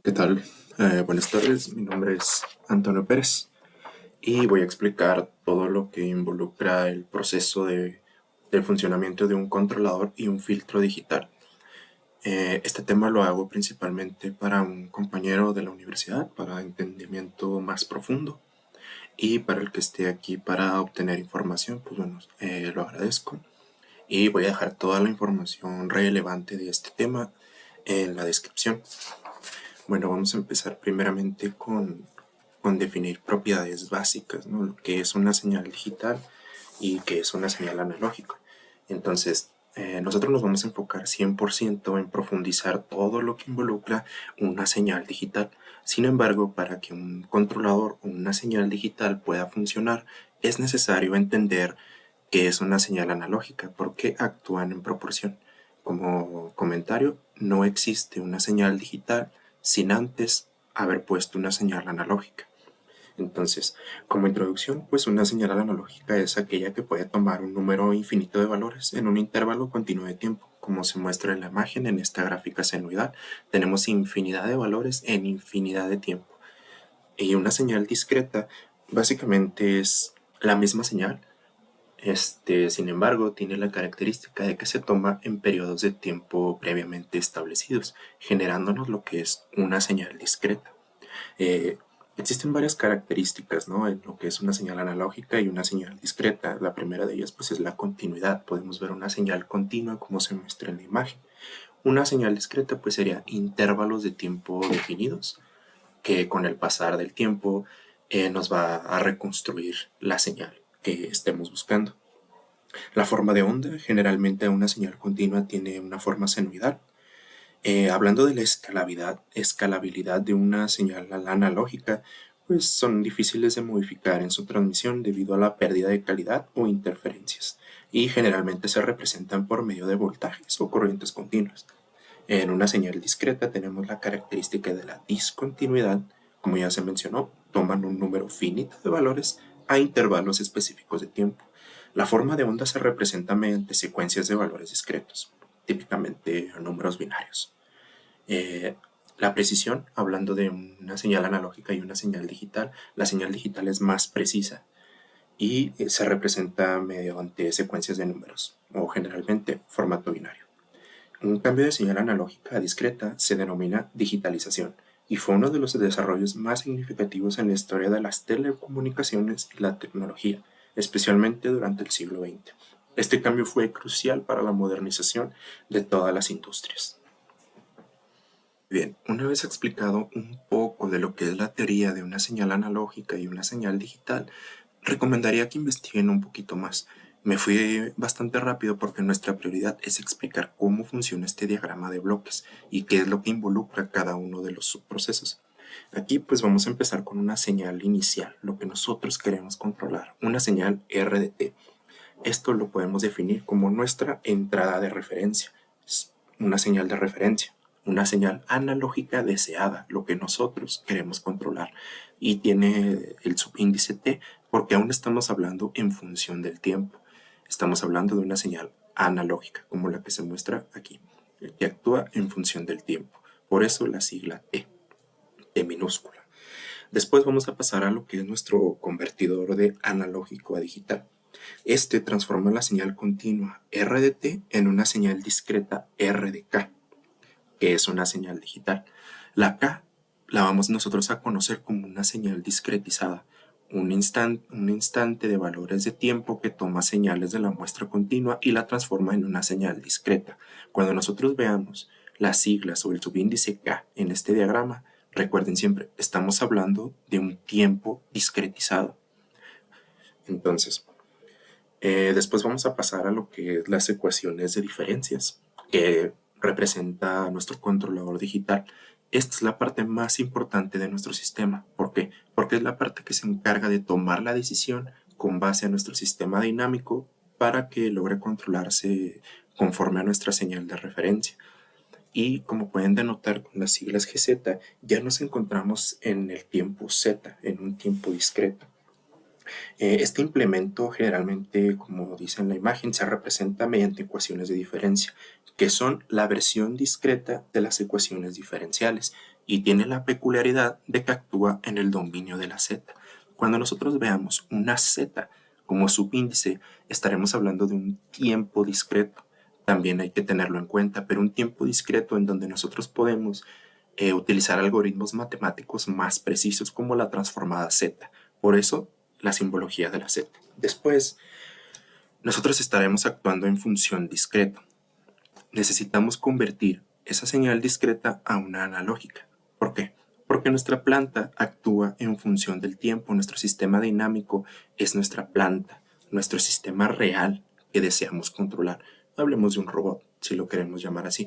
¿Qué tal? Buenas tardes, mi nombre es Antonio Pérez y voy a explicar todo lo que involucra el proceso del funcionamiento de un controlador y un filtro digital. Este tema lo hago principalmente para un compañero de la universidad, para entendimiento más profundo, y para el que esté aquí para obtener información, pues bueno, lo agradezco. Y voy a dejar toda la información relevante de este tema en la descripción. Bueno, vamos a empezar primeramente con definir propiedades básicas, ¿no? Lo que es una señal digital y qué es una señal analógica. Entonces, nosotros nos vamos a enfocar 100% en profundizar todo lo que involucra una señal digital. Sin embargo, para que un controlador o una señal digital pueda funcionar, es necesario entender qué es una señal analógica, porque actúan en proporción. Como comentario, no existe una señal digital sin antes haber puesto una señal analógica. Entonces, como introducción, pues una señal analógica es aquella que puede tomar un número infinito de valores en un intervalo continuo de tiempo. Como se muestra en la imagen, en esta gráfica senoidal, tenemos infinidad de valores en infinidad de tiempo. Y una señal discreta básicamente es la misma señal. Sin embargo, tiene la característica de que se toma en periodos de tiempo previamente establecidos, generándonos lo que es una señal discreta. Eh, Existen varias características, ¿no?, en lo que es una señal analógica y una señal discreta. La primera de ellas, pues, es la continuidad. Podemos ver una señal continua como se muestra en la imagen. Una señal discreta, pues, sería intervalos de tiempo definidos que con el pasar del tiempo nos va a reconstruir la señal que estemos buscando. La forma de onda, generalmente una señal continua tiene una forma senoidal. Hablando de la escalabilidad de una señal analógica, pues son difíciles de modificar en su transmisión debido a la pérdida de calidad o interferencias, y generalmente se representan por medio de voltajes o corrientes continuas. En una señal discreta tenemos la característica de la discontinuidad. Como ya se mencionó, toman un número finito de valores a intervalos específicos de tiempo. La forma de onda se representa mediante secuencias de valores discretos, típicamente números binarios. Eh, la precisión, hablando de una señal analógica y una señal digital, la señal digital es más precisa y se representa mediante secuencias de números o generalmente formato binario. Un cambio de señal analógica a discreta se denomina digitalización y fue uno de los desarrollos más significativos en la historia de las telecomunicaciones y la tecnología, especialmente durante el siglo XX. Este cambio fue crucial para la modernización de todas las industrias. Bien, una vez explicado un poco de lo que es la teoría de una señal analógica y una señal digital, recomendaría que investiguen un poquito más. Me fui bastante rápido porque nuestra prioridad es explicar cómo funciona este diagrama de bloques y qué es lo que involucra cada uno de los subprocesos. Aquí pues vamos a empezar con una señal inicial, lo que nosotros queremos controlar, una señal RDT. Esto lo podemos definir como nuestra entrada de referencia. Es una señal de referencia, una señal analógica deseada, lo que nosotros queremos controlar. Y tiene el subíndice T porque aún estamos hablando en función del tiempo. Estamos hablando de una señal analógica, como la que se muestra aquí, que actúa en función del tiempo. Por eso la sigla T, T minúscula. Después vamos a pasar a lo que es nuestro convertidor de analógico a digital. Este transforma la señal continua RDT en una señal discreta RDK, que es una señal digital. La K la vamos nosotros a conocer como una señal discretizada, un instante de valores de tiempo que toma señales de la muestra continua y la transforma en una señal discreta. Cuando nosotros veamos las siglas o el subíndice K en este diagrama, recuerden siempre, estamos hablando de un tiempo discretizado. Entonces, después vamos a pasar a lo que es las ecuaciones de diferencias, que representa nuestro controlador digital. Esta es la parte más importante de nuestro sistema. ¿Por qué? Porque es la parte que se encarga de tomar la decisión con base a nuestro sistema dinámico para que logre controlarse conforme a nuestra señal de referencia. Y como pueden denotar con las siglas GZ, ya nos encontramos en el tiempo Z, en un tiempo discreto. Este implemento generalmente, como dice en la imagen, se representa mediante ecuaciones de diferencia, que son la versión discreta de las ecuaciones diferenciales y tiene la peculiaridad de que actúa en el dominio de la z. Cuando nosotros veamos una z como subíndice, estaremos hablando de un tiempo discreto. También hay que tenerlo en cuenta, pero un tiempo discreto en donde nosotros podemos utilizar algoritmos matemáticos más precisos como la transformada z. Por eso, la simbología de la z. Después, nosotros estaremos actuando en función discreta. Necesitamos convertir esa señal discreta a una analógica. ¿Por qué? Porque nuestra planta actúa en función del tiempo. Nuestro sistema dinámico es nuestra planta, nuestro sistema real que deseamos controlar. Hablemos de un robot, si lo queremos llamar así.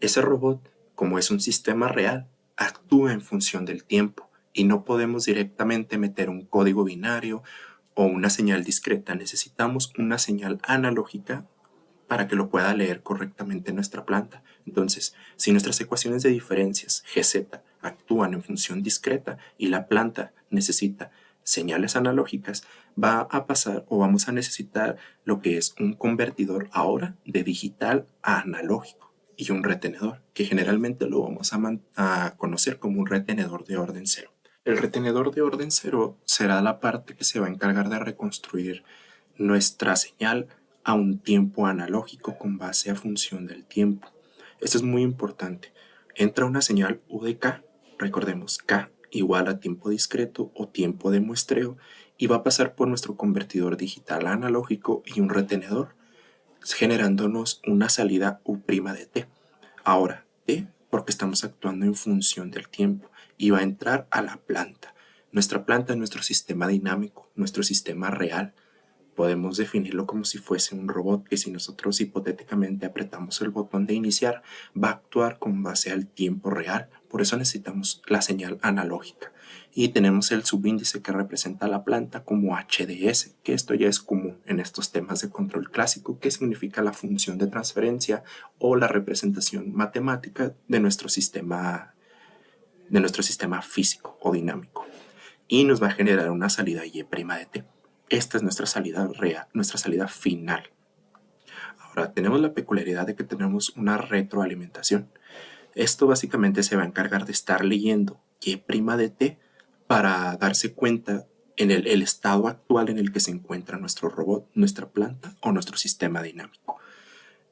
Ese robot, como es un sistema real, actúa en función del tiempo y no podemos directamente meter un código binario o una señal discreta. Necesitamos una señal analógica para que lo pueda leer correctamente nuestra planta. Entonces, si nuestras ecuaciones de diferencias GZ actúan en función discreta y la planta necesita señales analógicas, va a pasar o vamos a necesitar lo que es un convertidor ahora de digital a analógico y un retenedor, que generalmente lo vamos a conocer como un retenedor de orden cero. El retenedor de orden cero será la parte que se va a encargar de reconstruir nuestra señal a un tiempo analógico con base a función del tiempo. Esto es muy importante. Entra una señal U de K, recordemos K igual a tiempo discreto o tiempo de muestreo, y va a pasar por nuestro convertidor digital a analógico y un retenedor, generándonos una salida U' de T. Ahora, T porque estamos actuando en función del tiempo y va a entrar a la planta. Nuestra planta es nuestro sistema dinámico, nuestro sistema real. Podemos definirlo como si fuese un robot que si nosotros hipotéticamente apretamos el botón de iniciar, va a actuar con base al tiempo real. Por eso necesitamos la señal analógica. Y tenemos el subíndice que representa la planta como HDS, que esto ya es común en estos temas de control clásico, que significa la función de transferencia o la representación matemática de nuestro sistema físico o dinámico. Y nos va a generar una salida Y' de T. Esta es nuestra salida real, nuestra salida final. Ahora, tenemos la peculiaridad de que tenemos una retroalimentación. Esto básicamente se va a encargar de estar leyendo Y' de T para darse cuenta en el estado actual en el que se encuentra nuestro robot, nuestra planta o nuestro sistema dinámico.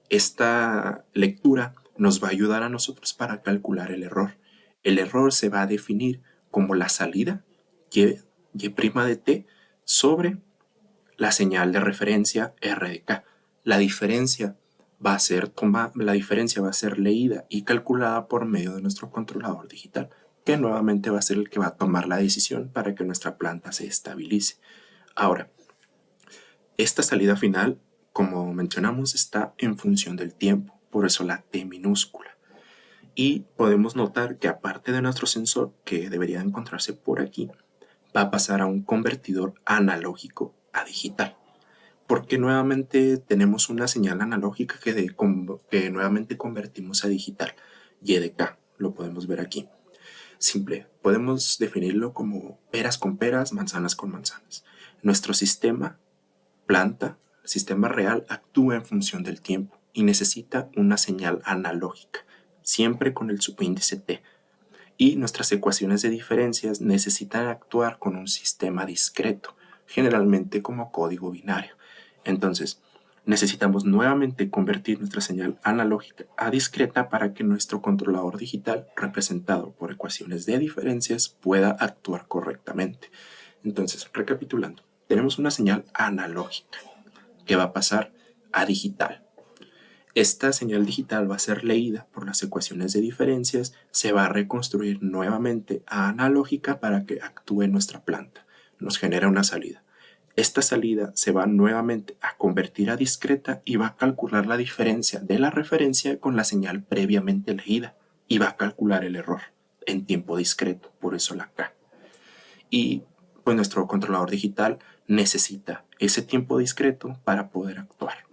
Esta lectura nos va a ayudar a nosotros para calcular el error. El error se va a definir como la salida Y' de T sobre la señal de referencia R de K. La diferencia va a ser leída y calculada por medio de nuestro controlador digital, que nuevamente va a ser el que va a tomar la decisión para que nuestra planta se estabilice. Ahora, esta salida final, como mencionamos, está en función del tiempo, por eso la T minúscula. Y podemos notar que aparte de nuestro sensor, que debería encontrarse por aquí, va a pasar a un convertidor analógico a digital. Porque nuevamente tenemos una señal analógica que nuevamente convertimos a digital. Y de K, lo podemos ver aquí. Simple, podemos definirlo como peras con peras, manzanas con manzanas. Nuestro sistema, planta, sistema real, actúa en función del tiempo y necesita una señal analógica, siempre con el subíndice T. Y nuestras ecuaciones de diferencias necesitan actuar con un sistema discreto, generalmente como código binario. Entonces, necesitamos nuevamente convertir nuestra señal analógica a discreta para que nuestro controlador digital, representado por ecuaciones de diferencias, pueda actuar correctamente. Entonces, recapitulando, tenemos una señal analógica que va a pasar a digital. Esta señal digital va a ser leída por las ecuaciones de diferencias, se va a reconstruir nuevamente a analógica para que actúe nuestra planta. Nos genera una salida. Esta salida se va nuevamente a convertir a discreta y va a calcular la diferencia de la referencia con la señal previamente leída y va a calcular el error en tiempo discreto, por eso la K. Y pues nuestro controlador digital necesita ese tiempo discreto para poder actuar.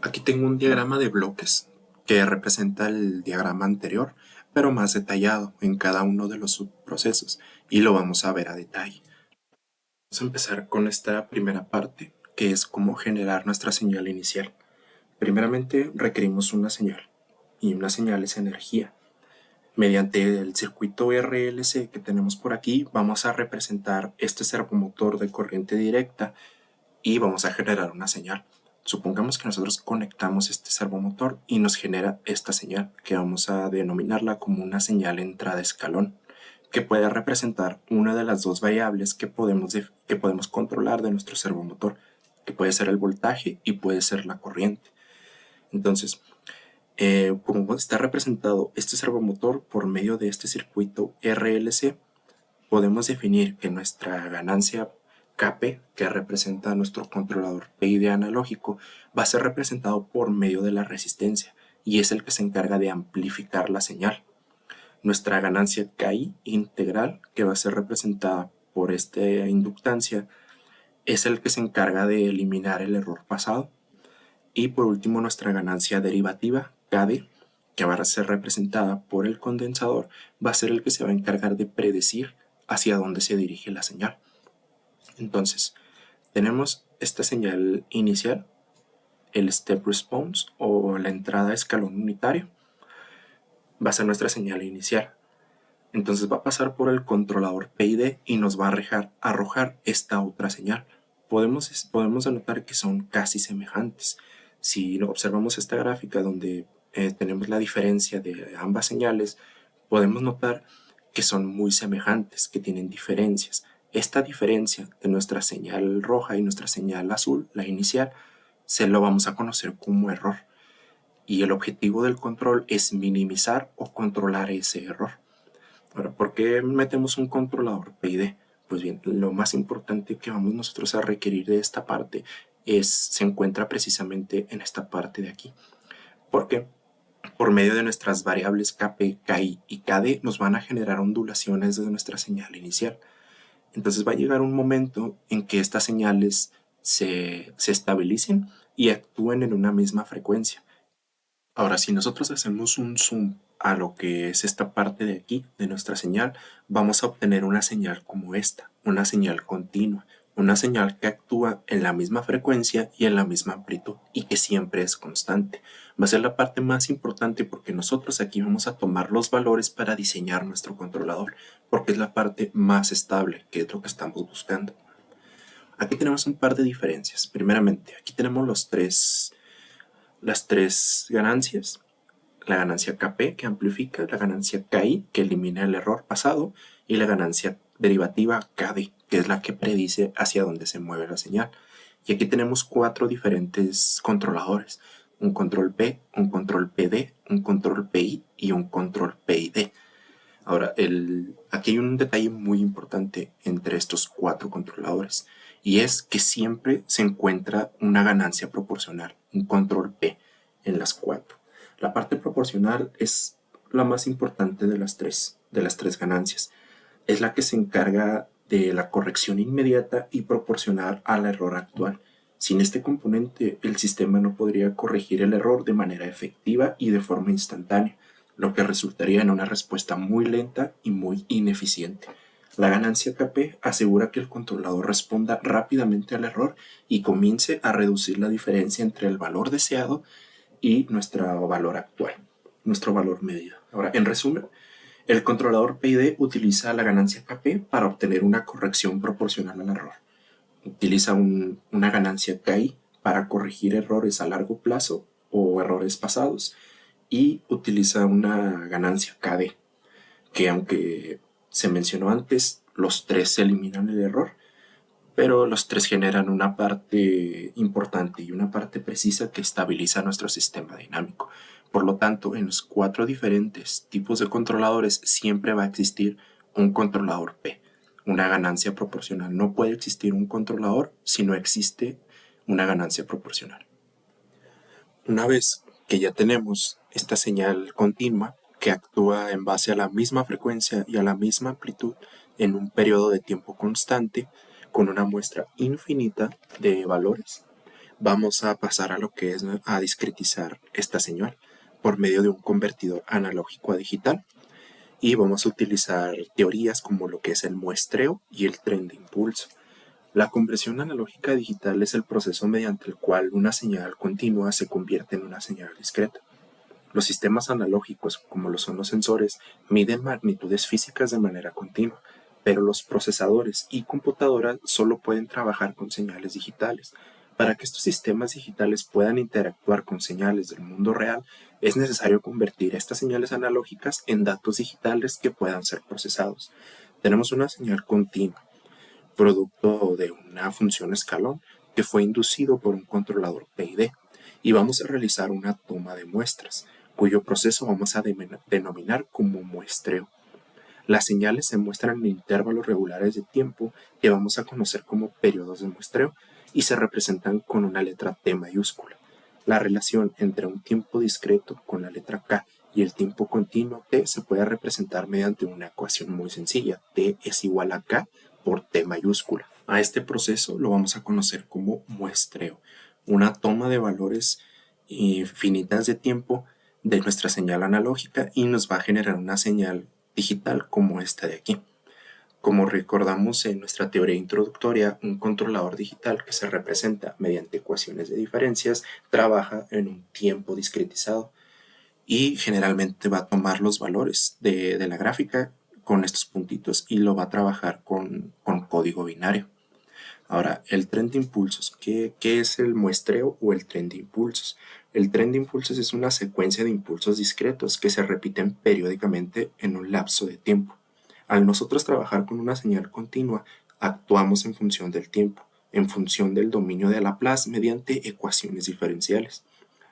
Aquí tengo un diagrama de bloques que representa el diagrama anterior, pero más detallado en cada uno de los subprocesos y lo vamos a ver a detalle. Vamos a empezar con esta primera parte, que es cómo generar nuestra señal inicial. Primeramente requerimos una señal, y una señal es energía. Mediante el circuito RLC que tenemos por aquí, vamos a representar este servomotor de corriente directa y vamos a generar una señal. Supongamos que nosotros conectamos este servomotor y nos genera esta señal, que vamos a denominarla como una señal entrada escalón, que puede representar una de las dos variables que podemos controlar de nuestro servomotor, que puede ser el voltaje y puede ser la corriente. Entonces, como está representado este servomotor por medio de este circuito RLC, podemos definir que nuestra ganancia Kp, que representa nuestro controlador PID analógico, va a ser representado por medio de la resistencia y es el que se encarga de amplificar la señal. Nuestra ganancia Ki integral, que va a ser representada por esta inductancia, es el que se encarga de eliminar el error pasado. Y por último, nuestra ganancia derivativa, Kd, que va a ser representada por el condensador, va a ser el que se va a encargar de predecir hacia dónde se dirige la señal. Entonces, tenemos esta señal inicial, el step response o la entrada a escalón unitario, va a ser nuestra señal inicial. Entonces va a pasar por el controlador PID y nos va a arrojar esta otra señal. Podemos anotar que son casi semejantes. Si observamos esta gráfica donde tenemos la diferencia de ambas señales, podemos notar que son muy semejantes, que tienen diferencias. Esta diferencia de nuestra señal roja y nuestra señal azul, la inicial, se lo vamos a conocer como error. Y el objetivo del control es minimizar o controlar ese error. Ahora, ¿por qué metemos un controlador PID? Pues bien, lo más importante que vamos nosotros a requerir de esta parte se encuentra precisamente en esta parte de aquí. Porque por medio de nuestras variables Kp, Ki y Kd nos van a generar ondulaciones de nuestra señal inicial. Entonces va a llegar un momento en que estas señales se estabilicen y actúen en una misma frecuencia. Ahora, si nosotros hacemos un zoom a lo que es esta parte de aquí, de nuestra señal, vamos a obtener una señal como esta, una señal continua, una señal que actúa en la misma frecuencia y en la misma amplitud y que siempre es constante. Va a ser la parte más importante porque nosotros aquí vamos a tomar los valores para diseñar nuestro controlador, porque es la parte más estable, que es lo que estamos buscando. Aquí tenemos un par de diferencias. Primeramente, aquí tenemos las tres ganancias, la ganancia Kp que amplifica, la ganancia Ki que elimina el error pasado y la ganancia derivativa Kd, que es la que predice hacia dónde se mueve la señal. Y aquí tenemos 4 diferentes controladores, un control P, un control PD, un control PI y un control PID. Ahora, aquí hay un detalle muy importante entre estos 4 controladores y es que siempre se encuentra una ganancia proporcional, un control P en las 4. La parte proporcional es la más importante de las tres ganancias. Es la que se encarga de la corrección inmediata y proporcional al error actual. Sin este componente, el sistema no podría corregir el error de manera efectiva y de forma instantánea, lo que resultaría en una respuesta muy lenta y muy ineficiente. La ganancia Kp asegura que el controlador responda rápidamente al error y comience a reducir la diferencia entre el valor deseado y nuestro valor actual, nuestro valor medido. Ahora, en resumen, el controlador PID utiliza la ganancia Kp para obtener una corrección proporcional al error. Utiliza una ganancia Ki para corregir errores a largo plazo o errores pasados y utiliza una ganancia Kd, que aunque se mencionó antes, los tres eliminan el error, pero los tres generan una parte importante y una parte precisa que estabiliza nuestro sistema dinámico. Por lo tanto, en los 4 diferentes tipos de controladores siempre va a existir un controlador P, una ganancia proporcional. No puede existir un controlador si no existe una ganancia proporcional. Una vez que ya tenemos esta señal continua que actúa en base a la misma frecuencia y a la misma amplitud en un periodo de tiempo constante, con una muestra infinita de valores, vamos a pasar a lo que es a discretizar esta señal por medio de un convertidor analógico a digital y vamos a utilizar teorías como lo que es el muestreo y el tren de impulso. La conversión analógica a digital es el proceso mediante el cual una señal continua se convierte en una señal discreta. Los sistemas analógicos, como lo son los sensores, miden magnitudes físicas de manera continua, pero los procesadores y computadoras solo pueden trabajar con señales digitales. Para que estos sistemas digitales puedan interactuar con señales del mundo real, es necesario convertir estas señales analógicas en datos digitales que puedan ser procesados. Tenemos una señal continua, producto de una función escalón que fue inducido por un controlador PID, y vamos a realizar una toma de muestras, cuyo proceso vamos a denominar como muestreo. Las señales se muestran en intervalos regulares de tiempo que vamos a conocer como periodos de muestreo y se representan con una letra T mayúscula. La relación entre un tiempo discreto con la letra K y el tiempo continuo T se puede representar mediante una ecuación muy sencilla. T es igual a K por T mayúscula. A este proceso lo vamos a conocer como muestreo, una toma de valores infinitas de tiempo de nuestra señal analógica y nos va a generar una señal digital como esta de aquí. Como recordamos en nuestra teoría introductoria, un controlador digital que se representa mediante ecuaciones de diferencias trabaja en un tiempo discretizado y generalmente va a tomar los valores de la gráfica con estos puntitos y lo va a trabajar con código binario. Ahora, el tren de impulsos. ¿Qué es el muestreo o el tren de impulsos? El tren de impulsos es una secuencia de impulsos discretos que se repiten periódicamente en un lapso de tiempo. Al nosotros trabajar con una señal continua, actuamos en función del tiempo, en función del dominio de Laplace mediante ecuaciones diferenciales.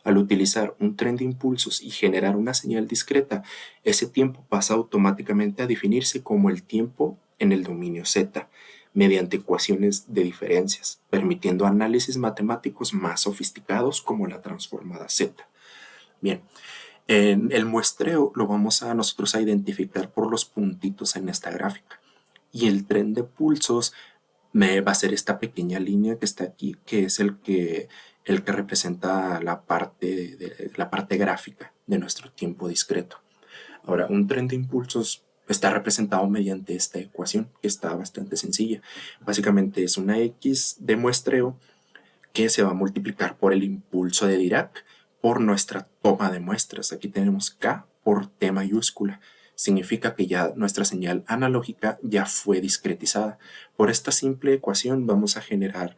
Al utilizar un tren de impulsos y generar una señal discreta, ese tiempo pasa automáticamente a definirse como el tiempo en el dominio Z, mediante ecuaciones de diferencias, permitiendo análisis matemáticos más sofisticados como la transformada Z. Bien, en el muestreo lo vamos a nosotros a identificar por los puntitos en esta gráfica. Y el tren de pulsos va a ser esta pequeña línea que está aquí, que es el que representa la parte gráfica de nuestro tiempo discreto. Ahora, un tren de impulsos está representado mediante esta ecuación, que está bastante sencilla. Básicamente es una X de muestreo que se va a multiplicar por el impulso de Dirac por nuestra toma de muestras. Aquí tenemos K por T mayúscula. Significa que ya nuestra señal analógica ya fue discretizada. Por esta simple ecuación vamos a generar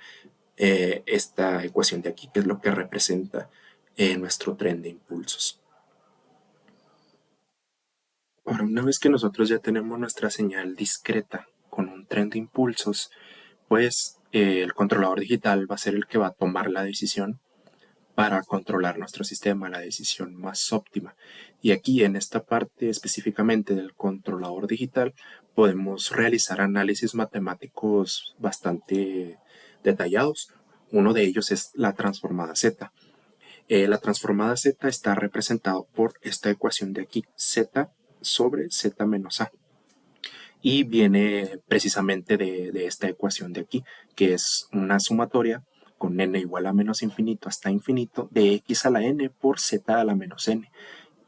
esta ecuación de aquí, que es lo que representa nuestro tren de impulsos. Ahora, una vez que nosotros ya tenemos nuestra señal discreta con un tren de impulsos, pues el controlador digital va a ser el que va a tomar la decisión para controlar nuestro sistema, la decisión más óptima. Y aquí en esta parte específicamente del controlador digital podemos realizar análisis matemáticos bastante detallados. Uno de ellos es la transformada Z. La transformada Z está representado por esta ecuación de aquí, Z sobre Z menos A. Y viene precisamente de esta ecuación de aquí, que es una sumatoria con n igual a menos infinito hasta infinito de x a la n por z a la menos n.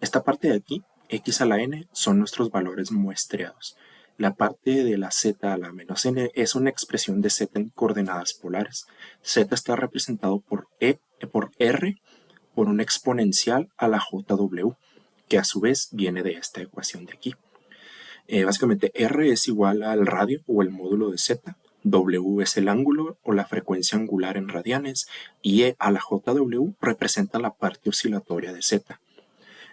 Esta parte de aquí, x a la n, son nuestros valores muestreados. La parte de la z a la menos n es una expresión de z en coordenadas polares. Z está representado por r por una exponencial a la jw, que a su vez viene de esta ecuación de aquí. Básicamente R es igual al radio o el módulo de Z, W es el ángulo o la frecuencia angular en radianes y E a la JW representa la parte oscilatoria de Z.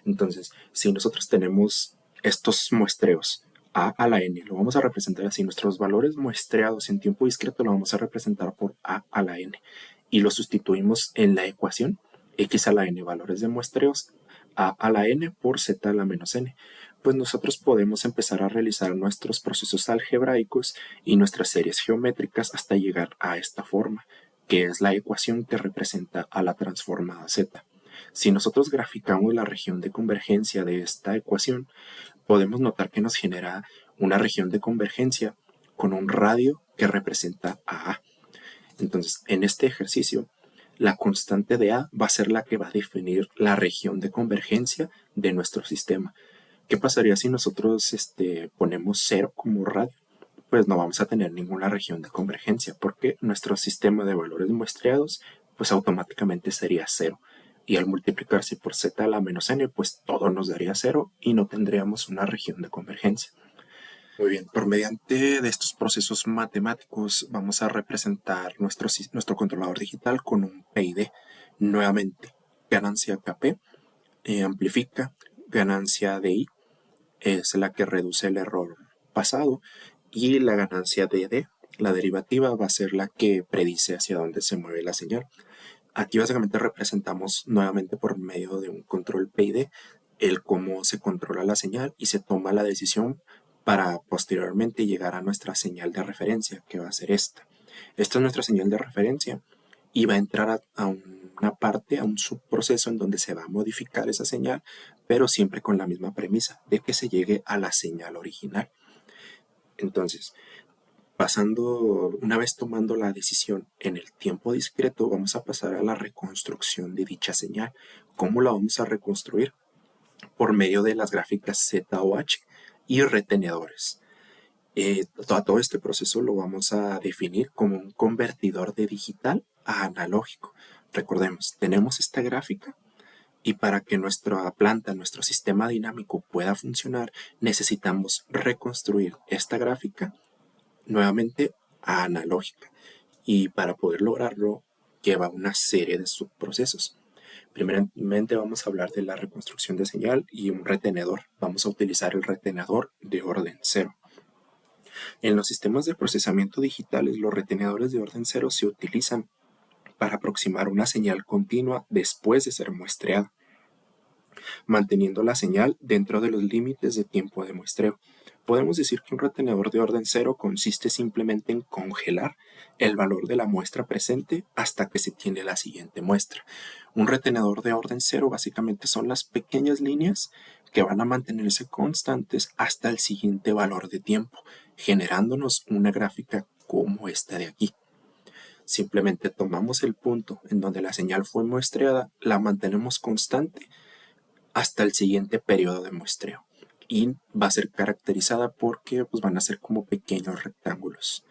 Entonces, si nosotros tenemos estos muestreos a la n, lo vamos a representar así. Nuestros valores muestreados en tiempo discreto lo vamos a representar por a la n y lo sustituimos en la ecuación x a la n, valores de muestreos a la n por z a la menos n. Pues nosotros podemos empezar a realizar nuestros procesos algebraicos y nuestras series geométricas hasta llegar a esta forma, que es la ecuación que representa a la transformada z. Si nosotros graficamos la región de convergencia de esta ecuación, podemos notar que nos genera una región de convergencia con un radio que representa a A. Entonces, en este ejercicio, la constante de A va a ser la que va a definir la región de convergencia de nuestro sistema. ¿Qué pasaría si nosotros ponemos 0 como radio? pues no vamos a tener ninguna región de convergencia porque nuestro sistema de valores muestreados pues automáticamente sería cero. Y al multiplicarse por z a la menos n, pues todo nos daría cero y no tendríamos una región de convergencia. Muy bien, por mediante de estos procesos matemáticos vamos a representar nuestro controlador digital con un PID. Nuevamente, ganancia KP amplifica, ganancia de I es la que reduce el error pasado y la ganancia de D, la derivativa, va a ser la que predice hacia dónde se mueve la señal. Aquí básicamente representamos nuevamente por medio de un control PID el cómo se controla la señal y se toma la decisión para posteriormente llegar a nuestra señal de referencia, que va a ser esta. Esta es nuestra señal de referencia y va a entrar a una parte, a un subproceso en donde se va a modificar esa señal, pero siempre con la misma premisa de que se llegue a la señal original. Entonces, una vez tomando la decisión en el tiempo discreto, vamos a pasar a la reconstrucción de dicha señal. ¿Cómo la vamos a reconstruir? Por medio de las gráficas Z o H y retenedores. Todo este proceso lo vamos a definir como un convertidor de digital a analógico. Recordemos, tenemos esta gráfica y para que nuestra planta, nuestro sistema dinámico pueda funcionar, necesitamos reconstruir esta gráfica nuevamente a analógica. Y para poder lograrlo, lleva una serie de subprocesos. Primeramente vamos a hablar de la reconstrucción de señal y un retenedor. Vamos a utilizar el retenedor de orden 0. En los sistemas de procesamiento digitales, los retenedores de orden 0 se utilizan para aproximar una señal continua después de ser muestreada, manteniendo la señal dentro de los límites de tiempo de muestreo. Podemos decir que un retenedor de orden 0 consiste simplemente en congelar el valor de la muestra presente hasta que se tiene la siguiente muestra. Un retenedor de orden 0 básicamente son las pequeñas líneas que van a mantenerse constantes hasta el siguiente valor de tiempo, generándonos una gráfica como esta de aquí. Simplemente tomamos el punto en donde la señal fue muestreada, la mantenemos constante hasta el siguiente periodo de muestreo y va a ser caracterizada porque pues, van a ser como pequeños rectángulos.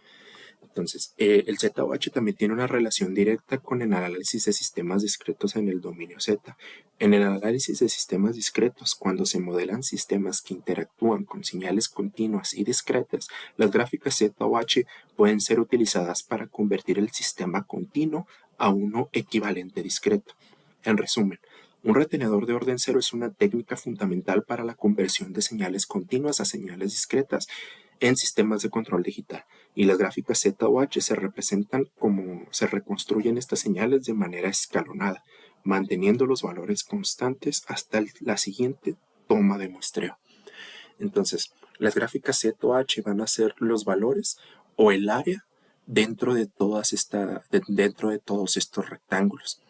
Entonces, el ZOH también tiene una relación directa con el análisis de sistemas discretos en el dominio Z. En el análisis de sistemas discretos, cuando se modelan sistemas que interactúan con señales continuas y discretas, las gráficas ZOH pueden ser utilizadas para convertir el sistema continuo a uno equivalente discreto. En resumen, un retenedor de orden 0 es una técnica fundamental para la conversión de señales continuas a señales discretas en sistemas de control digital, y las gráficas Z o H se representan como se reconstruyen estas señales de manera escalonada, manteniendo los valores constantes hasta la siguiente toma de muestreo. Entonces, las gráficas Z o H van a ser los valores o el área dentro de todos estos rectángulos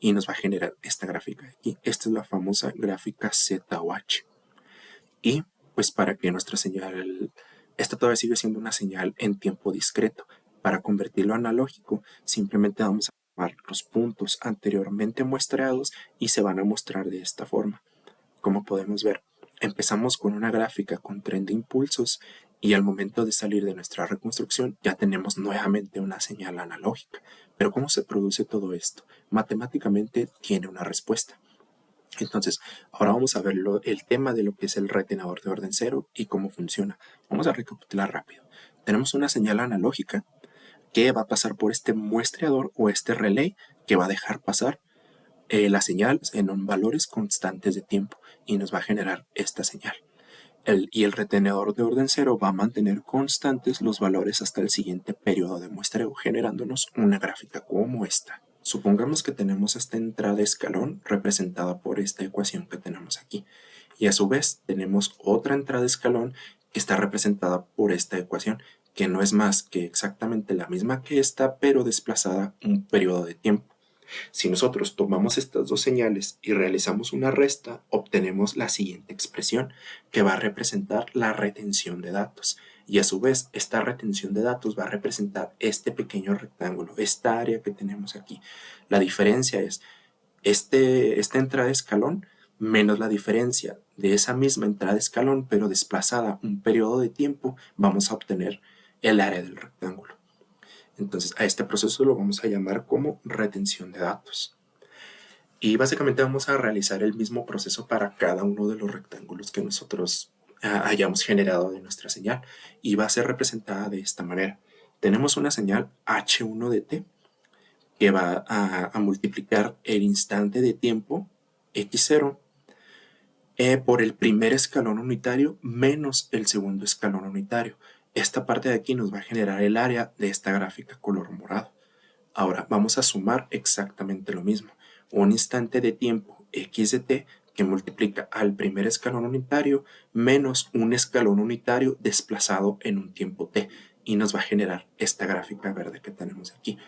y nos va a generar esta gráfica aquí. Esta es la famosa gráfica ZOH. Y pues para que nuestra señal, esta todavía sigue siendo una señal en tiempo discreto. Para convertirlo a analógico, simplemente vamos a tomar los puntos anteriormente muestreados y se van a mostrar de esta forma. Como podemos ver, empezamos con una gráfica con tren de impulsos y al momento de salir de nuestra reconstrucción ya tenemos nuevamente una señal analógica. Pero ¿cómo se produce todo esto? Matemáticamente tiene una respuesta. Entonces, ahora vamos a ver el tema de lo que es el retenedor de orden 0 y cómo funciona. Vamos a recapitular rápido. Tenemos una señal analógica que va a pasar por este muestreador o este relay que va a dejar pasar la señal en valores constantes de tiempo y nos va a generar esta señal. El retenedor de orden 0 va a mantener constantes los valores hasta el siguiente periodo de muestreo, generándonos una gráfica como esta. Supongamos que tenemos esta entrada escalón representada por esta ecuación que tenemos aquí. Y a su vez tenemos otra entrada escalón que está representada por esta ecuación, que no es más que exactamente la misma que esta, pero desplazada un periodo de tiempo. Si nosotros tomamos estas dos señales y realizamos una resta, obtenemos la siguiente expresión, que va a representar la retención de datos. Y a su vez, esta retención de datos va a representar este pequeño rectángulo, esta área que tenemos aquí. La diferencia es esta entrada de escalón menos la diferencia de esa misma entrada de escalón, pero desplazada un periodo de tiempo, vamos a obtener el área del rectángulo. Entonces a este proceso lo vamos a llamar como retención de datos. Y básicamente vamos a realizar el mismo proceso para cada uno de los rectángulos que nosotros hayamos generado de nuestra señal. Y va a ser representada de esta manera. Tenemos una señal h1 de t que va a multiplicar el instante de tiempo x0 por el primer escalón unitario menos el segundo escalón unitario. Esta parte de aquí nos va a generar el área de esta gráfica color morado. Ahora vamos a sumar exactamente lo mismo. Un instante de tiempo x de t que multiplica al primer escalón unitario menos un escalón unitario desplazado en un tiempo t. Y nos va a generar esta gráfica verde que tenemos aquí.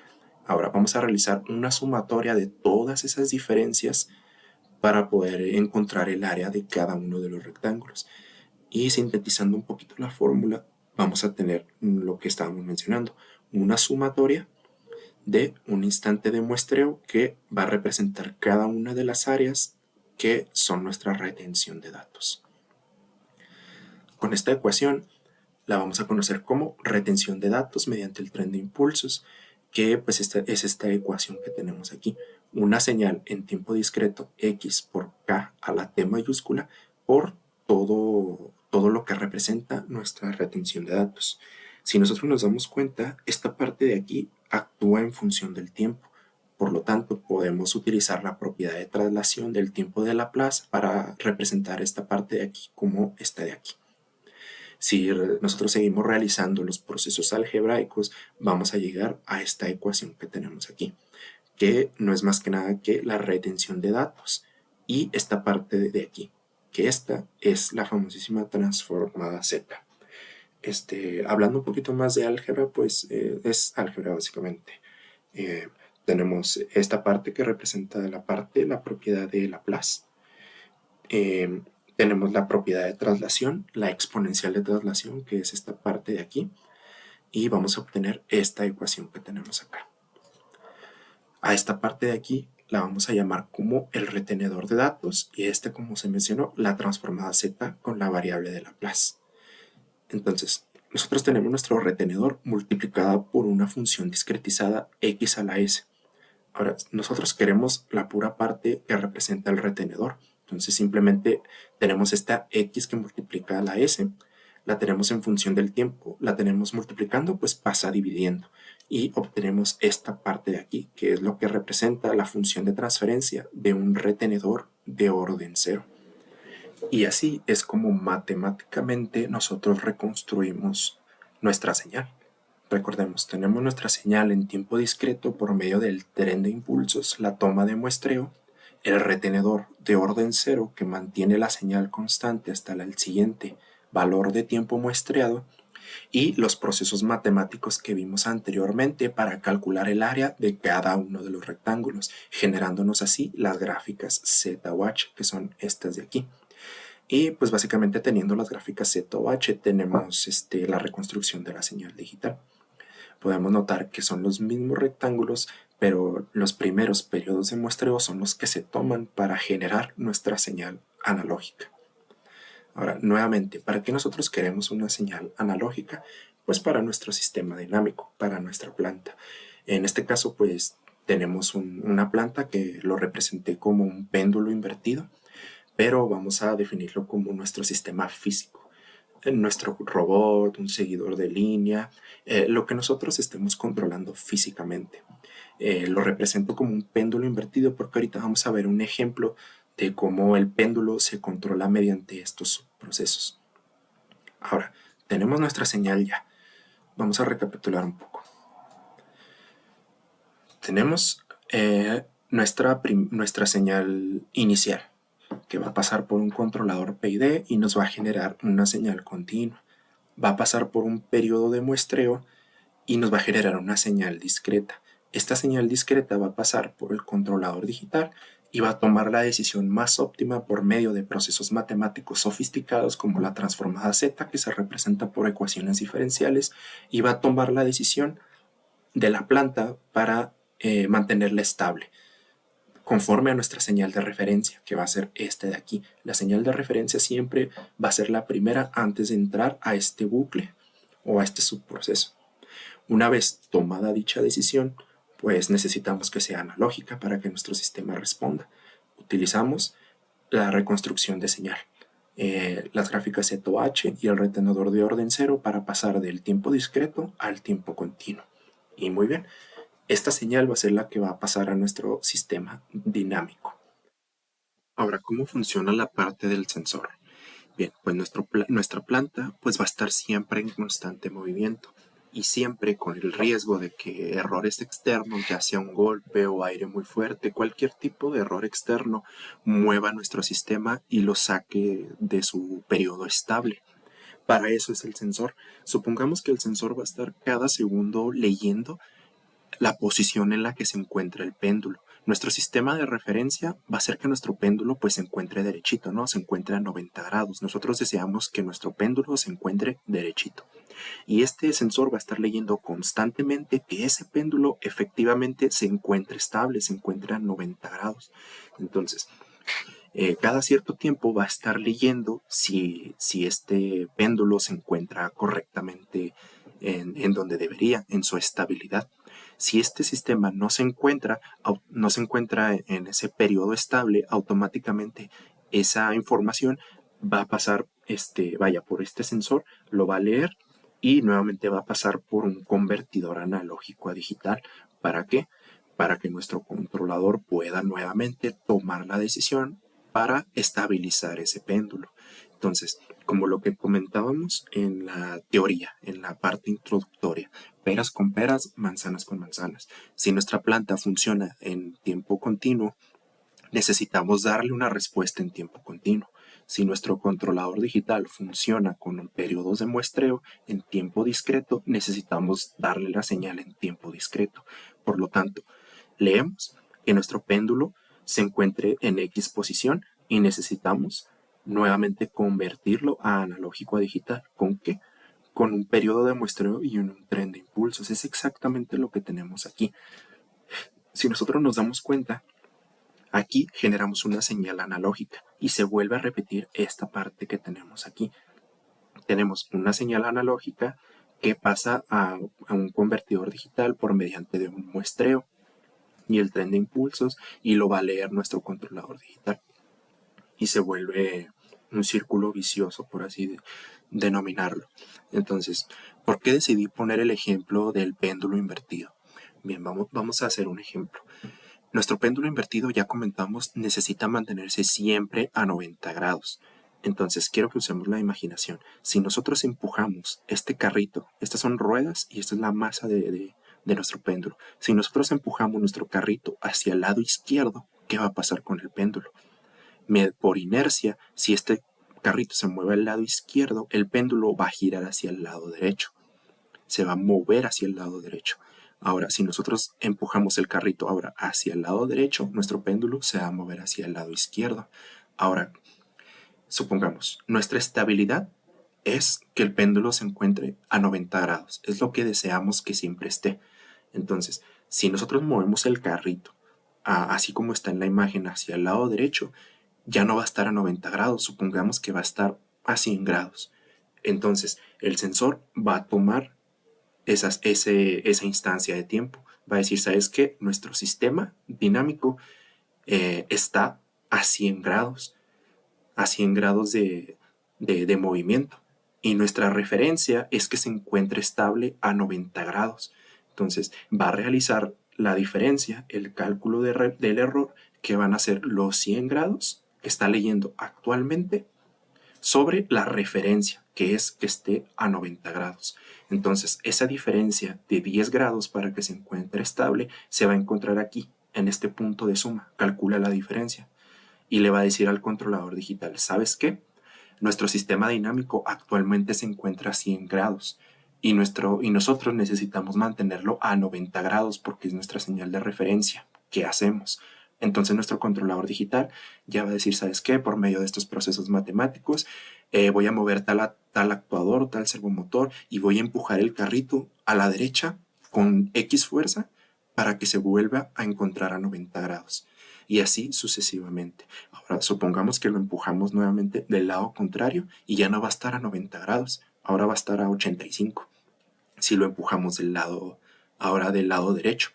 Ahora vamos a realizar una sumatoria de todas esas diferencias para poder encontrar el área de cada uno de los rectángulos. Y sintetizando un poquito la fórmula, vamos a tener lo que estábamos mencionando, una sumatoria de un instante de muestreo que va a representar cada una de las áreas que son nuestra retención de datos. Con esta ecuación la vamos a conocer como retención de datos mediante el tren de impulsos, que pues es esta ecuación que tenemos aquí. Una señal en tiempo discreto x por k a la t mayúscula por todo lo que representa nuestra retención de datos. Si nosotros nos damos cuenta, esta parte de aquí actúa en función del tiempo. Por lo tanto, podemos utilizar la propiedad de traslación del tiempo de Laplace para representar esta parte de aquí como esta de aquí. Si nosotros seguimos realizando los procesos algebraicos, vamos a llegar a esta ecuación que tenemos aquí, que no es más que nada que la retención de datos y esta parte de aquí, que esta es la famosísima transformada Z. Hablando un poquito más de álgebra, pues es álgebra básicamente. Tenemos esta parte que representa la propiedad de Laplace. Tenemos la propiedad de traslación, la exponencial de traslación, que es esta parte de aquí, y vamos a obtener esta ecuación que tenemos acá. A esta parte de aquí la vamos a llamar como el retenedor de datos, y como se mencionó, la transformada Z con la variable de Laplace. Entonces, nosotros tenemos nuestro retenedor multiplicada por una función discretizada x a la s. Ahora, nosotros queremos la pura parte que representa el retenedor. Entonces simplemente tenemos esta x que multiplica a la s, la tenemos en función del tiempo, la tenemos multiplicando, pues pasa dividiendo. Y obtenemos esta parte de aquí, que es lo que representa la función de transferencia de un retenedor de orden 0. Y así es como matemáticamente nosotros reconstruimos nuestra señal. Recordemos, tenemos nuestra señal en tiempo discreto por medio del tren de impulsos, la toma de muestreo, el retenedor de orden 0 que mantiene la señal constante hasta el siguiente valor de tiempo muestreado y los procesos matemáticos que vimos anteriormente para calcular el área de cada uno de los rectángulos, generándonos así las gráficas Z o H, que son estas de aquí. Y pues básicamente teniendo las gráficas Z o H tenemos la reconstrucción de la señal digital. Podemos notar que son los mismos rectángulos, pero los primeros periodos de muestreo son los que se toman para generar nuestra señal analógica. Ahora, nuevamente, ¿para qué nosotros queremos una señal analógica? Pues para nuestro sistema dinámico, para nuestra planta. En este caso, pues tenemos una planta que lo representé como un péndulo invertido, pero vamos a definirlo como nuestro sistema físico. Nuestro robot, un seguidor de línea, lo que nosotros estemos controlando físicamente. Lo represento como un péndulo invertido porque ahorita vamos a ver un ejemplo de cómo el péndulo se controla mediante estos procesos. Ahora, tenemos nuestra señal ya. Vamos a recapitular un poco. Tenemos nuestra señal inicial, que va a pasar por un controlador PID y nos va a generar una señal continua. Va a pasar por un periodo de muestreo y nos va a generar una señal discreta. Esta señal discreta va a pasar por el controlador digital y va a tomar la decisión más óptima por medio de procesos matemáticos sofisticados como la transformada Z, que se representa por ecuaciones diferenciales, y va a tomar la decisión de la planta para mantenerla estable conforme a nuestra señal de referencia, que va a ser este de aquí. La señal de referencia siempre va a ser la primera antes de entrar a este bucle o a este subproceso. Una vez tomada dicha decisión, pues necesitamos que sea analógica para que nuestro sistema responda. Utilizamos la reconstrucción de señal, las gráficas ZOH y el retenedor de orden cero para pasar del tiempo discreto al tiempo continuo. Y muy bien, esta señal va a ser la que va a pasar a nuestro sistema dinámico. Ahora, ¿cómo funciona la parte del sensor? Bien, pues nuestra planta pues va a estar siempre en constante movimiento y siempre con el riesgo de que errores externos, ya sea un golpe o aire muy fuerte, cualquier tipo de error externo, mueva nuestro sistema y lo saque de su periodo estable. Para eso es el sensor. Supongamos que el sensor va a estar cada segundo leyendo la posición en la que se encuentra el péndulo. Nuestro sistema de referencia va a ser que nuestro péndulo pues se encuentre derechito, ¿no? Se encuentre a 90 grados. Nosotros deseamos que nuestro péndulo se encuentre derechito. Y este sensor va a estar leyendo constantemente que ese péndulo efectivamente se encuentre estable, se encuentre a 90 grados. Entonces, cada cierto tiempo va a estar leyendo si este péndulo se encuentra correctamente en donde debería, en su estabilidad. Si este sistema no se encuentra en ese periodo estable, automáticamente esa información va a pasar, por este sensor, lo va a leer y nuevamente va a pasar por un convertidor analógico a digital. ¿Para qué? Para que nuestro controlador pueda nuevamente tomar la decisión para estabilizar ese péndulo. Entonces, como lo que comentábamos en la teoría, en la parte introductoria, peras con peras, manzanas con manzanas. Si nuestra planta funciona en tiempo continuo, necesitamos darle una respuesta en tiempo continuo. Si nuestro controlador digital funciona con periodos de muestreo en tiempo discreto, necesitamos darle la señal en tiempo discreto. Por lo tanto, leemos que nuestro péndulo se encuentre en X posición y necesitamos nuevamente convertirlo a analógico a digital. ¿Con qué? Con un periodo de muestreo y un tren de impulsos. Es exactamente lo que tenemos aquí. Si nosotros nos damos cuenta, aquí generamos una señal analógica y se vuelve a repetir esta parte que tenemos aquí. Tenemos una señal analógica que pasa a un convertidor digital por mediante de un muestreo y el tren de impulsos y lo va a leer nuestro controlador digital. Y se vuelve un círculo vicioso, por así denominarlo. Entonces, ¿por qué decidí poner el ejemplo del péndulo invertido? Bien, vamos a hacer un ejemplo. Nuestro péndulo invertido, ya comentamos, necesita mantenerse siempre a 90 grados. Entonces, quiero que usemos la imaginación. Si nosotros empujamos este carrito, estas son ruedas y esta es la masa de nuestro péndulo. Si nosotros empujamos nuestro carrito hacia el lado izquierdo, ¿qué va a pasar con el péndulo? Por inercia, si este carrito se mueve al lado izquierdo, el péndulo va a girar hacia el lado derecho. Se va a mover hacia el lado derecho. Ahora, si nosotros empujamos el carrito ahora hacia el lado derecho, nuestro péndulo se va a mover hacia el lado izquierdo. Ahora, supongamos, nuestra estabilidad es que el péndulo se encuentre a 90 grados. Es lo que deseamos que siempre esté. Entonces, si nosotros movemos el carrito, así como está en la imagen, hacia el lado derecho, ya no va a estar a 90 grados. Supongamos que va a estar a 100 grados. Entonces, el sensor va a tomar esa instancia de tiempo. Va a decir, ¿sabes qué? Nuestro sistema dinámico está a 100 grados, a 100 grados de movimiento. Y nuestra referencia es que se encuentre estable a 90 grados. Entonces va a realizar la diferencia, el cálculo del error, que van a ser los 100 grados que está leyendo actualmente sobre la referencia, que es que esté a 90 grados. Entonces, esa diferencia de 10 grados para que se encuentre estable se va a encontrar aquí, en este punto de suma. Calcula la diferencia y le va a decir al controlador digital, ¿sabes qué? Nuestro sistema dinámico actualmente se encuentra a 100 grados y nosotros necesitamos mantenerlo a 90 grados porque es nuestra señal de referencia. ¿Qué hacemos? Entonces nuestro controlador digital ya va a decir, ¿sabes qué? Por medio de estos procesos matemáticos voy a mover tal actuador, tal servomotor y voy a empujar el carrito a la derecha con X fuerza para que se vuelva a encontrar a 90 grados. Y así sucesivamente. Ahora supongamos que lo empujamos nuevamente del lado contrario y ya no va a estar a 90 grados, ahora va a estar a 85. si lo empujamos ahora del lado derecho.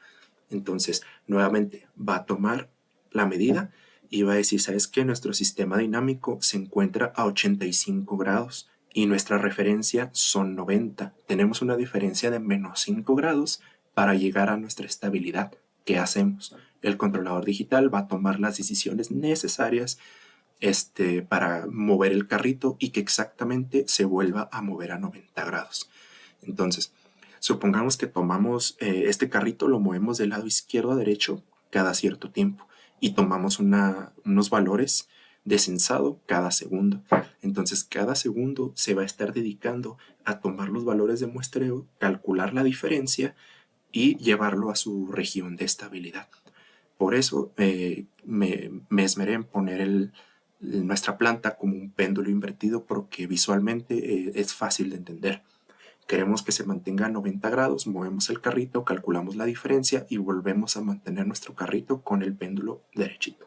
Entonces, nuevamente va a tomar la medida y va a decir, ¿sabes qué? Nuestro sistema dinámico se encuentra a 85 grados y nuestra referencia son 90. Tenemos una diferencia de menos 5 grados para llegar a nuestra estabilidad. ¿Qué hacemos? El controlador digital va a tomar las decisiones necesarias para mover el carrito y que exactamente se vuelva a mover a 90 grados. Entonces, supongamos que tomamos este carrito, lo movemos del lado izquierdo a derecho cada cierto tiempo y tomamos unos valores de sensado cada segundo. Entonces, cada segundo se va a estar dedicando a tomar los valores de muestreo, calcular la diferencia y llevarlo a su región de estabilidad. Por eso me esmeré en poner nuestra planta como un péndulo invertido porque visualmente es fácil de entender. Queremos que se mantenga a 90 grados, movemos el carrito, calculamos la diferencia y volvemos a mantener nuestro carrito con el péndulo derechito.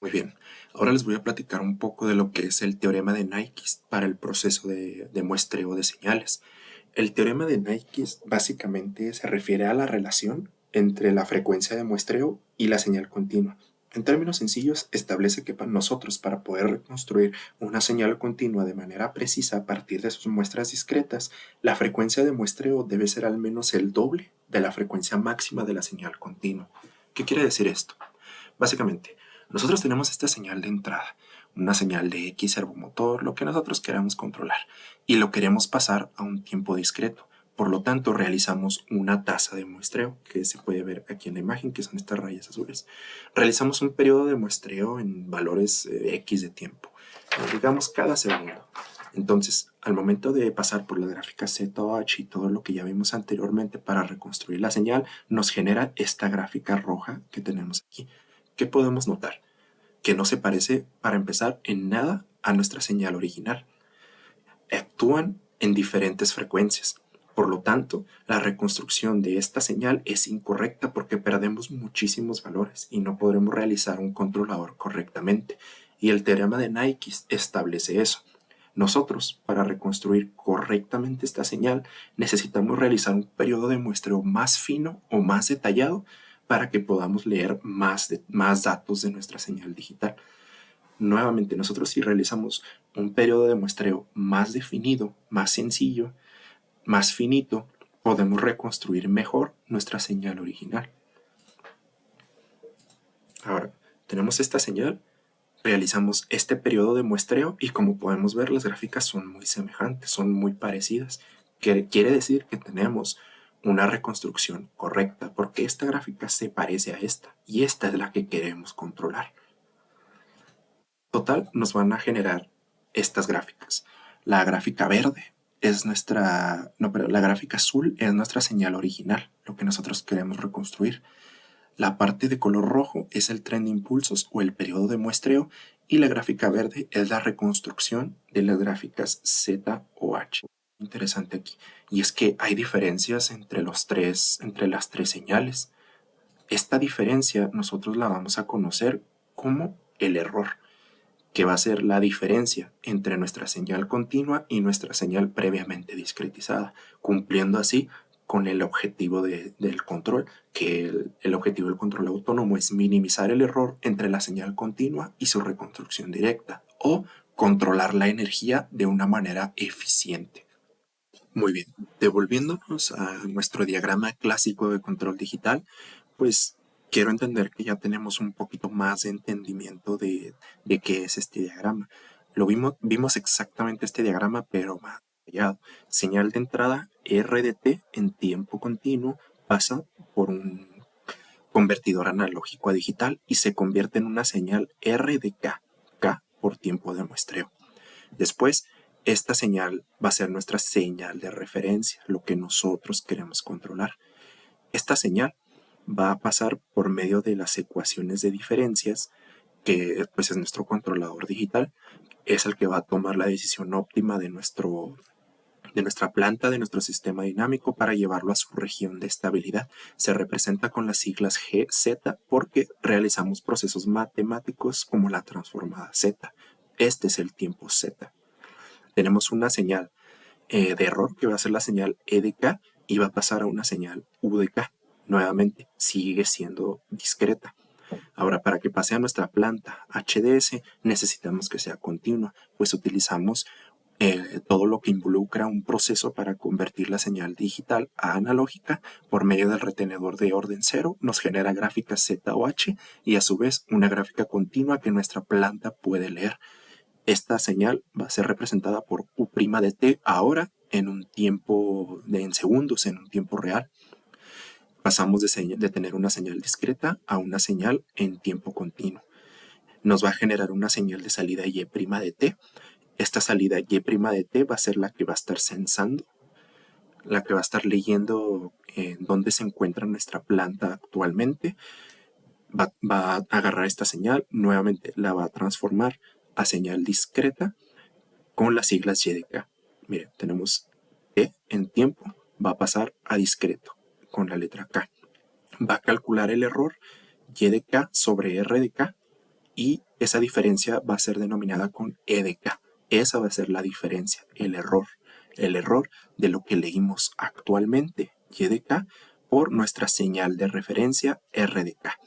Muy bien, ahora les voy a platicar un poco de lo que es el teorema de Nyquist para el proceso de muestreo de señales. El teorema de Nyquist básicamente se refiere a la relación entre la frecuencia de muestreo y la señal continua. En términos sencillos, establece que nosotros, para poder reconstruir una señal continua de manera precisa a partir de sus muestras discretas, la frecuencia de muestreo debe ser al menos el doble de la frecuencia máxima de la señal continua. ¿Qué quiere decir esto? Básicamente, nosotros tenemos esta señal de entrada, una señal de X servomotor, lo que nosotros queramos controlar, y lo queremos pasar a un tiempo discreto. Por lo tanto, realizamos una tasa de muestreo, que se puede ver aquí en la imagen, que son estas rayas azules. Realizamos un periodo de muestreo en valores X de tiempo, digamos cada segundo. Entonces, al momento de pasar por la gráfica Z o H y todo lo que ya vimos anteriormente para reconstruir la señal, nos genera esta gráfica roja que tenemos aquí. ¿Qué podemos notar? Que no se parece, para empezar, en nada a nuestra señal original. Actúan en diferentes frecuencias. Por lo tanto, la reconstrucción de esta señal es incorrecta porque perdemos muchísimos valores y no podremos realizar un controlador correctamente. Y el teorema de Nyquist establece eso. Nosotros, para reconstruir correctamente esta señal, necesitamos realizar un periodo de muestreo más fino o más detallado para que podamos leer más datos de nuestra señal digital. Nuevamente, nosotros si realizamos un periodo de muestreo más definido, más sencillo, más finito, podemos reconstruir mejor nuestra señal original. Ahora, tenemos esta señal, realizamos este periodo de muestreo y como podemos ver las gráficas son muy semejantes, son muy parecidas. Quiere decir que tenemos una reconstrucción correcta porque esta gráfica se parece a esta y esta es la que queremos controlar. Total, nos van a generar estas gráficas. La gráfica verde es la gráfica azul es nuestra señal original, lo que nosotros queremos reconstruir. La parte de color rojo es el tren de impulsos o el periodo de muestreo y la gráfica verde es la reconstrucción de las gráficas Z o H. Interesante aquí. Y es que hay diferencias entre las tres señales. Esta diferencia nosotros la vamos a conocer como el error, que va a ser la diferencia entre nuestra señal continua y nuestra señal previamente discretizada, cumpliendo así con el objetivo del control, que el objetivo del control autónomo es minimizar el error entre la señal continua y su reconstrucción directa, o controlar la energía de una manera eficiente. Muy bien, devolviéndonos a nuestro diagrama clásico de control digital, pues quiero entender que ya tenemos un poquito más de entendimiento de qué es este diagrama. Vimos exactamente este diagrama, pero más detallado. Señal de entrada RDT en tiempo continuo pasa por un convertidor analógico a digital y se convierte en una señal RDK, K por tiempo de muestreo. Después, esta señal va a ser nuestra señal de referencia, lo que nosotros queremos controlar. Esta señal va a pasar por medio de las ecuaciones de diferencias, que pues es nuestro controlador digital, es el que va a tomar la decisión óptima de nuestra planta, de nuestro sistema dinámico para llevarlo a su región de estabilidad. Se representa con las siglas GZ porque realizamos procesos matemáticos como la transformada Z. Este es el tiempo Z. Tenemos una señal de error, que va a ser la señal E de K, y va a pasar a una señal U de K. Nuevamente, sigue siendo discreta. Ahora, para que pase a nuestra planta HDS, necesitamos que sea continua, pues utilizamos todo lo que involucra un proceso para convertir la señal digital a analógica por medio del retenedor de orden cero, nos genera gráficas Z o H y a su vez una gráfica continua que nuestra planta puede leer. Esta señal va a ser representada por U' de t ahora en un tiempo en segundos, en un tiempo real. Pasamos de tener una señal discreta a una señal en tiempo continuo. Nos va a generar una señal de salida Y' de t. Esta salida Y' de t va a ser la que va a estar censando, la que va a estar leyendo dónde se encuentra nuestra planta actualmente. Va a agarrar esta señal, nuevamente la va a transformar a señal discreta con las siglas Y de K. Miren, tenemos E en tiempo, va a pasar a discreto con la letra K. Va a calcular el error Y de K sobre R de K y esa diferencia va a ser denominada con E de K. Esa va a ser la diferencia, el error de lo que leímos actualmente, Y de K, por nuestra señal de referencia R de K.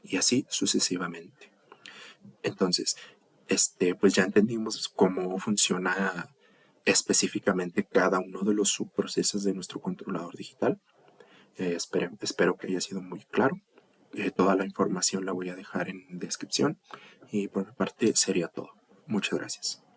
Y así sucesivamente. Entonces, pues ya entendimos cómo funciona específicamente cada uno de los subprocesos de nuestro controlador digital. Espero que haya sido muy claro. Toda la información la voy a dejar en descripción y por mi parte sería todo. Muchas gracias.